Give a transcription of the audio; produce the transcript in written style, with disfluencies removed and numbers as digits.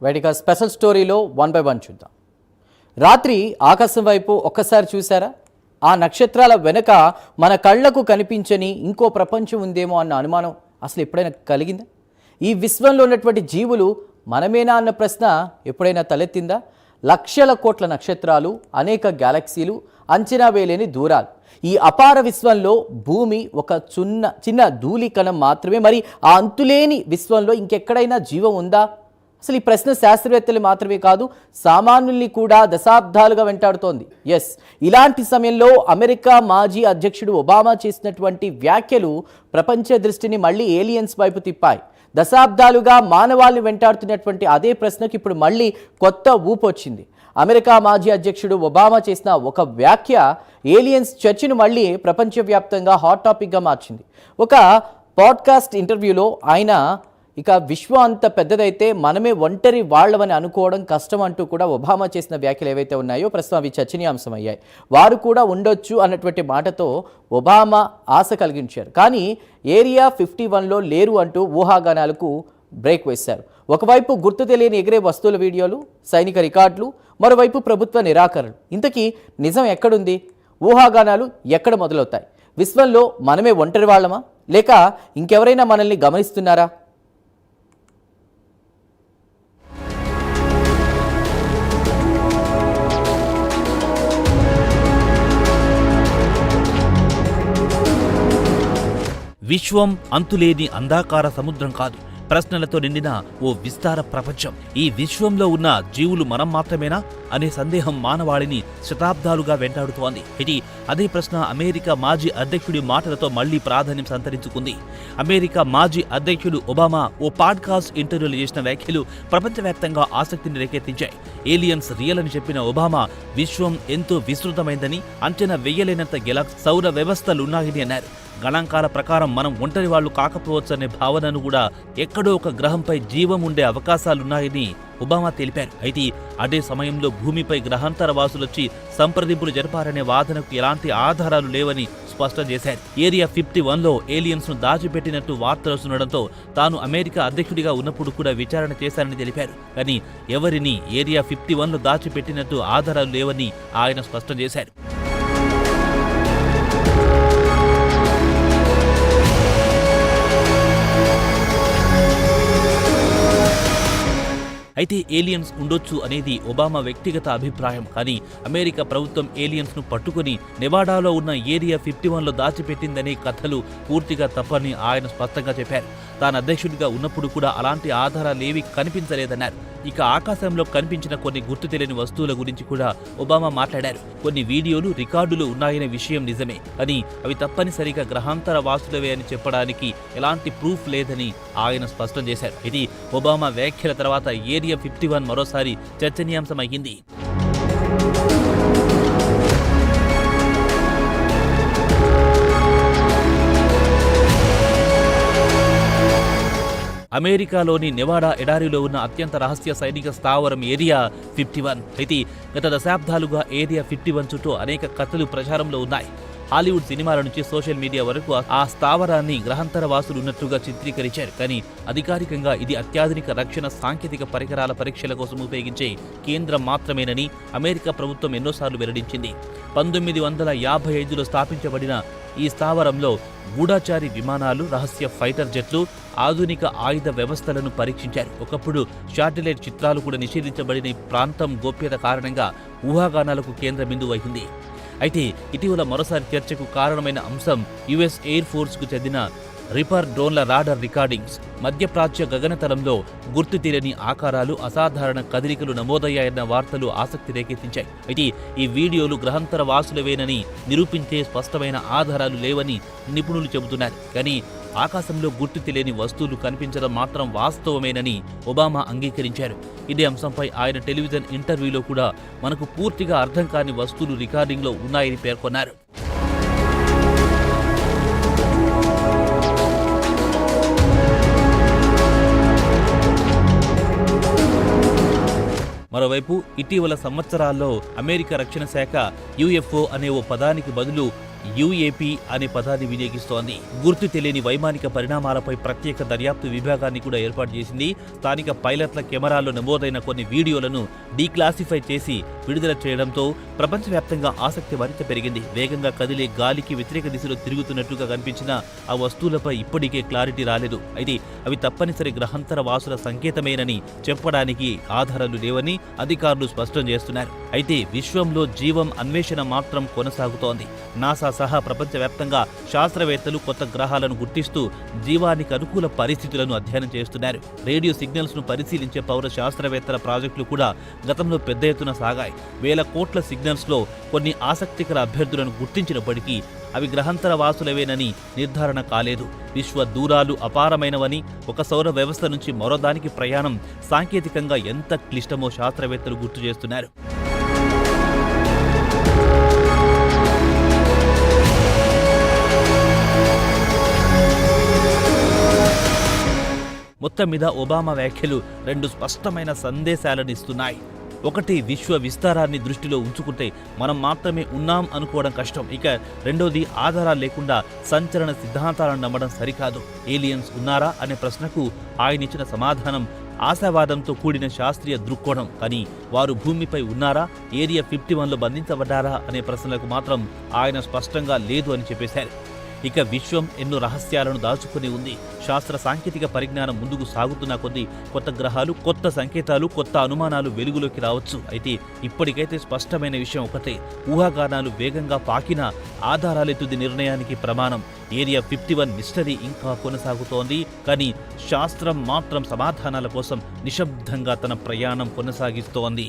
వేటిక special స్టోరీలో 1 by 1 చూద్దాం. రాత్రి ఆకాశం వైపు ఒక్కసారి చూసారా? ఆ నక్షత్రాల వెనక మన కళ్ళకు కనిపించని ఇంకో ప్రపంచం ఉందేమో అన్న అనుమానం అసలు ఎప్పుడైనా కలిగిందా? ఈ విశ్వంలో ఉన్నటువంటి జీవులు మనమేనా అన్న ప్రశ్న ఎప్పుడైనా తలెత్తిందా? లక్షల కోట్ల నక్షత్రాలు, అనేక గ్యాలక్సీలు, అంచనా వేయలేని దూరాలు. ఈ అపార విశ్వంలో భూమి ఒక చిన్న ధూళి కణం మాత్రమే. మరి ఆ అంతులేని విశ్వంలో ఇంకెక్కడైనా జీవం ఉందా? అసలు ఈ ప్రశ్న శాస్త్రవేత్తలు మాత్రమే కాదు, సామాన్యుల్ని కూడా దశాబ్దాలుగా వెంటాడుతోంది. ఎస్, ఇలాంటి సమయంలో అమెరికా మాజీ అధ్యక్షుడు ఒబామా చేసినటువంటి వ్యాఖ్యలు ప్రపంచ దృష్టిని మళ్ళీ ఏలియన్స్ వైపు తిప్పాయి. దశాబ్దాలుగా మానవాళిని వెంటాడుతున్నటువంటి అదే ప్రశ్నకి ఇప్పుడు మళ్ళీ కొత్త ఊపు వచ్చింది. అమెరికా మాజీ అధ్యక్షుడు ఒబామా చేసిన ఒక వ్యాఖ్య ఏలియన్స్ చర్చను మళ్ళీ ప్రపంచవ్యాప్తంగా హాట్ టాపిక్గా మార్చింది. ఒక పాడ్కాస్ట్ ఇంటర్వ్యూలో ఆయన విశ్వం అంత పెద్దదైతే మనమే ఒంటరి వాళ్ళమని అనుకోవడం కష్టం అంటూ కూడా ఒబామా చేసిన వ్యాఖ్యలు ఏవైతే ఉన్నాయో ప్రస్తుతం అవి చర్చనీయాంశం అయ్యాయి. వారు కూడా ఉండొచ్చు అన్నటువంటి మాటతో ఒబామా ఆశ కలిగించారు. కానీ ఏరియా 51లో లేరు అంటూ ఊహాగానాలకు బ్రేక్ వేశారు. ఒకవైపు గుర్తు తెలియని ఎగిరే వస్తువుల వీడియోలు, సైనిక రికార్డులు, మరోవైపు ప్రభుత్వ నిరాకరణలు. ఇంతకీ నిజం ఎక్కడుంది? ఊహాగానాలు ఎక్కడ మొదలవుతాయి? విశ్వంలో మనమే ఒంటరి వాళ్ళమా, లేక ఇంకెవరైనా మనల్ని గమనిస్తున్నారా? విశ్వం అంతులేని అంధాకార సముద్రం కాదు, ప్రశ్నలతో నిండిన ఓ విస్తార ప్రపంచం. ఈ విశ్వంలో ఉన్న జీవులు మనం మాత్రమేనా అనే సందేహం మానవాళిని శతాబ్దాలుగా వెంటాడుతోంది. ఇది అదే ప్రశ్న అమెరికా మాజీ అధ్యక్షుడి మాటలతో మళ్లీ ప్రాధాన్యం సంతరించుకుంది. అమెరికా మాజీ అధ్యక్షుడు ఒబామా ఓ పాడ్కాస్ట్ ఇంటర్వ్యూలో చేసిన వ్యాఖ్యలు ప్రపంచవ్యాప్తంగా ఆసక్తిని రేకెత్తించాయి. ఏలియన్స్ రియల్ అని చెప్పిన ఒబామా విశ్వం ఎంతో విస్తృతమైందని, అంచనా వెయ్యలేనంత గెలాక్సీ సౌర వ్యవస్థలున్నాయని అన్నారు. గణాంకాల ప్రకారం మనం ఒంటరి వాళ్లు కాకపోవచ్చనే భావనను కూడా ఎక్కడో ఒక గ్రహంపై జీవం ఉండే అవకాశాలున్నాయని ఒబామా తెలిపారు. అయితే అదే సమయంలో భూమిపై గ్రహాంతర వాసులొచ్చి సంప్రదింపులు జరపారనే వాదనకు ఎలాంటి ఆధారాలు లేవని స్పష్టం చేశారు. ఏరియా 51లో ఏలియన్స్ ను దాచిపెట్టినట్టు వార్తలు వస్తుండటంతో తాను అమెరికా అధ్యక్షుడిగా ఉన్నప్పుడు కూడా విచారణ చేశారని తెలిపారు. కానీ ఎవరిని ఏరియా 51లో దాచిపెట్టినట్టు ఆధారాలు లేవని ఆయన స్పష్టం చేశారు. అయితే ఏలియన్స్ ఉండొచ్చు అనేది ఒబామా వ్యక్తిగత అభిప్రాయం. కానీ అమెరికా ప్రభుత్వం ఏలియన్స్ ను పట్టుకుని నెవాడాలో ఉన్న ఏరియా 51లో దాచిపెట్టిందనే కథలు పూర్తిగా తప్పని ఆయన స్పష్టంగా చెప్పారు. తాను అధ్యక్షుడిగా ఉన్నప్పుడు కూడా అలాంటి ఆధారాలేవీ కనిపించలేదన్నారు. ఇక ఆకాశంలో కనిపించిన కొన్ని గుర్తు తెలియని వస్తువుల గురించి కూడా ఒబామా మాట్లాడారు. కొన్ని వీడియోలు, రికార్డులు ఉన్నాయనే విషయం నిజమే, కానీ అవి తప్పనిసరిగా గ్రహాంతర వాసులవే అని చెప్పడానికి ఎలాంటి ప్రూఫ్ లేదని ఆయన స్పష్టం చేశారు. ఇది ఒబామా వ్యాఖ్యల తర్వాత ఏరియా 51 మరోసారి చర్చనీయాంశమైంది. అమెరికాలోని నెవాడా ఎడారిలో ఉన్న అత్యంత రహస్య సైనిక స్థావరం ఏరియా 51. అయితే గత దశాబ్దాలుగా ఏరియా 51 చుట్టూ అనేక కథలు ప్రచారంలో ఉన్నాయి. హాలీవుడ్ సినిమాల నుంచి సోషల్ మీడియా వరకు ఆ స్థావరాన్ని గ్రహాంతర వాసులు ఉన్నట్లుగా చిత్రీకరించారు. కానీ అధికారికంగా ఇది అత్యాధునిక రక్షణ సాంకేతిక పరికరాల పరీక్షల కోసం ఉపయోగించే కేంద్రం మాత్రమేనని అమెరికా ప్రభుత్వం ఎన్నోసార్లు వెల్లడించింది. 1955లో స్థాపించబడిన ఈ స్థావరంలో గూఢచారి విమానాలు, రహస్య ఫైటర్ జెట్లు, ఆధునిక ఆయుధ వ్యవస్థలను పరీక్షించారు. ఒకప్పుడు శాటిలైట్ చిత్రాలు కూడా నిషేధించబడిన ఈ ప్రాంతం గోప్యత కారణంగా ఊహాగానాలకు కేంద్ర బిందువు అయింది. అయితే ఇటీవల మరోసారి చర్చకు కారణమైన అంశం యుఎస్ ఎయిర్ ఫోర్స్కు చెందిన రిపర్ డ్రోన్ల రాడార్ రికార్డింగ్స్. మధ్యప్రాచ్య గగనతలంలో గుర్తు తెలియని ఆకారాలు, అసాధారణ కదలికలు నమోదయ్యాయన్న వార్తలు ఆసక్తి రేకెత్తించాయి. అయితే ఈ వీడియోలు గ్రహాంతర వాసులవేనని నిరూపించే స్పష్టమైన ఆధారాలు లేవని నిపుణులు చెబుతున్నారు. కానీ ఆకాశంలో గుర్తు తెలియని వస్తువులు కనిపించడం మాత్రం వాస్తవమేనని ఒబామా అంగీకరించారు. ఇదే అంశంపై ఆయన టెలివిజన్ ఇంటర్వ్యూలో కూడా మనకు పూర్తిగా అర్థం కాని వస్తువులు రికార్డింగ్లో ఉన్నాయని పేర్కొన్నారు. మరోవైపు ఇటీవల సంవత్సరాల్లో అమెరికా రక్షణ శాఖ యుఎఫ్ఓ అనే ఓ పదానికి బదులు యుఏపీ అనే పదాన్ని వినియోగిస్తోంది. గుర్తు తెలియని వైమానిక పరిణామాలపై ప్రత్యేక దర్యాప్తు విభాగాన్ని కూడా ఏర్పాటు చేసింది. స్థానిక పైలట్ల కెమెరాల్లో నమోదైన కొన్ని వీడియోలను డీక్లాసిఫై చేసి విడుదల చేయడంతో ప్రపంచవ్యాప్తంగా ఆసక్తి మరింత పెరిగింది. వేగంగా కదిలే గాలికి వ్యతిరేక దిశలో తిరుగుతున్నట్టుగా కనిపించిన ఆ వస్తువులపై ఇప్పటికే క్లారిటీ రాలేదు. అయితే అవి తప్పనిసరి గ్రహాంతర వాసుల సంకేతమేనని చెప్పడానికి ఆధారాలు లేవని అధికారులు స్పష్టం చేస్తున్నారు. అయితే విశ్వంలో జీవం అన్వేషణ మాత్రం కొనసాగుతోంది. నాసా సహా ప్రపంచవ్యాప్తంగా శాస్త్రవేత్తలు కొత్త గ్రహాలను గుర్తిస్తూ జీవానికి అనుకూల పరిస్థితులను అధ్యయనం చేస్తున్నారు. రేడియో సిగ్నల్స్ ను పరిశీలించే పౌర శాస్త్రవేత్తల ప్రాజెక్టులు కూడా గతంలో పెద్ద ఎత్తున సాగాయి. వేల కోట్ల సిగ్నల్స్ లో కొన్ని ఆసక్తికర అభ్యర్థులను గుర్తించినప్పటికీ అవి గ్రహాంతర వాసులవేనని నిర్ధారణ కాలేదు. విశ్వ దూరాలు అపారమైనవని, ఒక సౌర వ్యవస్థ నుంచి మరో దానికి ప్రయాణం సాంకేతికంగా ఎంత క్లిష్టమో శాస్త్రవేత్తలు గుర్తు చేస్తున్నారు. మొత్తం మీద ఒబామా వ్యాఖ్యలు రెండు స్పష్టమైన సందేశాలను ఇస్తున్నాయి. ఒకటి, విశ్వ విస్తారాన్ని దృష్టిలో ఉంచుకుంటే మనం మాత్రమే ఉన్నాం అనుకోవడం కష్టం. ఇక రెండోది, ఆధారాలు లేకుండా సంచలన సిద్ధాంతాలను నమ్మడం సరికాదు. ఏలియన్స్ ఉన్నారా అనే ప్రశ్నకు ఆయన ఇచ్చిన సమాధానం ఆశావాదంతో కూడిన శాస్త్రీయ దృక్కోణం. కానీ వారు భూమిపై ఉన్నారా, ఏరియా 51లో బంధించబడ్డారా అనే ప్రశ్నలకు మాత్రం ఆయన స్పష్టంగా లేదు అని చెప్పేశారు. ఇక విశ్వం ఎన్నో రహస్యాలను దాచుకుని ఉంది. శాస్త్ర సాంకేతిక పరిజ్ఞానం ముందుకు సాగుతున్న కొద్దీ కొత్త గ్రహాలు, కొత్త సంకేతాలు, కొత్త అనుమానాలు వెలుగులోకి రావచ్చు. అయితే ఇప్పటికైతే స్పష్టమైన విషయం ఒకటే, ఊహాగానాలు వేగంగా పాకినా ఆధారాలే తుది నిర్ణయానికి ప్రమాణం. ఏరియా 51 మిస్టరీ ఇంకా కొనసాగుతోంది. కానీ శాస్త్రం మాత్రం సమాధానాల కోసం నిశ్శబ్దంగా తన ప్రయాణం కొనసాగిస్తోంది.